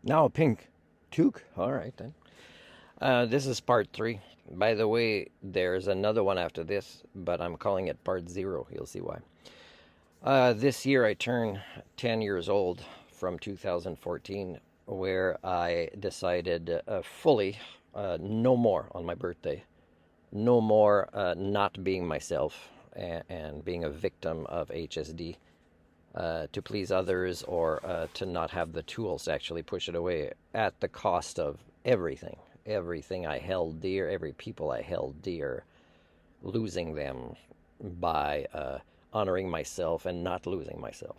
Now pink. Toque. All right then. This is part three. By the way, there's another one after this, but I'm calling it part zero. You'll see why. This year I turn 10 years old from 2014, where I decided fully no more on my birthday. No more not being myself and being a victim of HSD to please others or to not have the tools to actually push it away at the cost of everything. Everything I held dear, every people I held dear, losing them by honoring myself and not losing myself.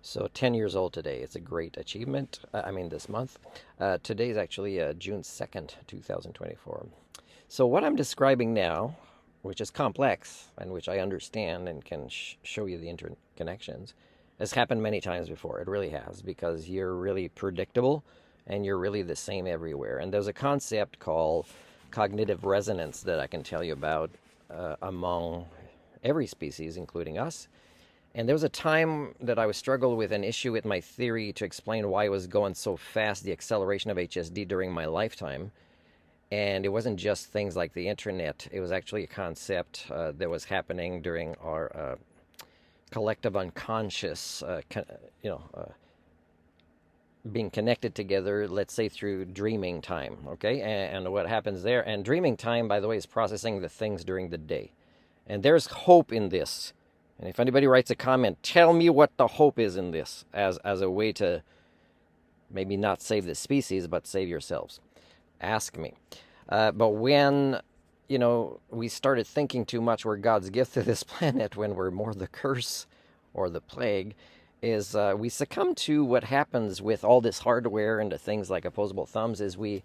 So 10 years old today. It's a great achievement. This month. Today is actually June 2nd, 2024. So what I'm describing now, which is complex and which I understand and can show you the interconnections, has happened many times before. It really has, because you're really predictable and you're really the same everywhere. And there's a concept called cognitive resonance that I can tell you about among every species, including us. And there was a time that I was struggling with an issue with my theory to explain why it was going so fast, the acceleration of HSD during my lifetime. And it wasn't just things like the internet. It was actually a concept that was happening during our collective unconscious, being connected together, let's say through dreaming time, okay? And what happens there, and dreaming time, by the way, is processing the things during the day. And there's hope in this. And if anybody writes a comment, tell me what the hope is in this as a way to maybe not save the species, but save yourselves. Ask me. But when, we started thinking too much we're God's gift to this planet, when we're more the curse or the plague, is we succumb to what happens with all this hardware and the things like opposable thumbs is we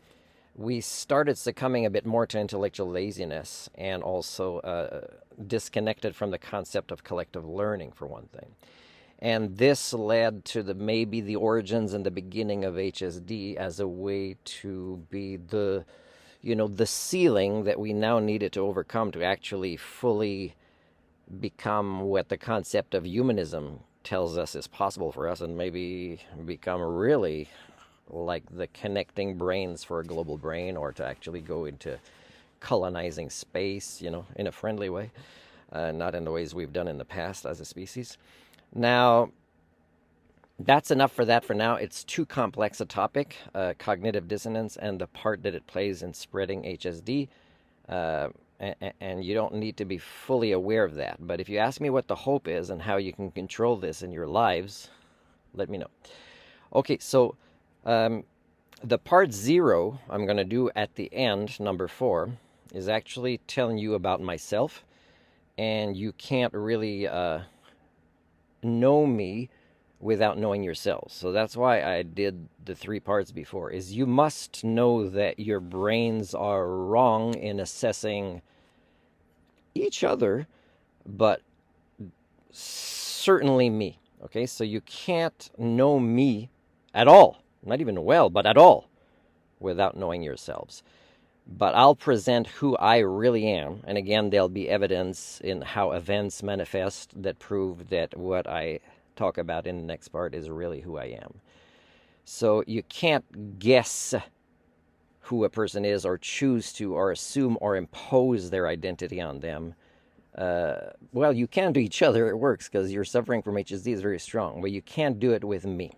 started succumbing a bit more to intellectual laziness and also disconnected from the concept of collective learning, for one thing. And this led to maybe the origins and the beginning of HSD as a way to be the ceiling that we now needed to overcome to actually fully become what the concept of humanism tells us is possible for us, and maybe become really like the connecting brains for a global brain, or to actually go into colonizing space, in a friendly way, not in the ways we've done in the past as a species. Now, that's enough for that for now. It's too complex a topic, cognitive dissonance and the part that it plays in spreading HSD. And you don't need to be fully aware of that. But if you ask me what the hope is and how you can control this in your lives, let me know. Okay, so the part zero I'm going to do at the end, number 4, is actually telling you about myself. And you can't really know me without knowing yourselves. So that's why I did the 3 parts before, is you must know that your brains are wrong in assessing each other, but certainly me. Okay, so you can't know me at all, not even well, but at all, without knowing yourselves. But I'll present who I really am. And again, there'll be evidence in how events manifest that prove that what I talk about in the next part is really who I am. So you can't guess who a person is, or choose to, or assume, or impose their identity on them. Well, you can to each other. It works because your suffering from HSD is very strong, but you can't do it with me.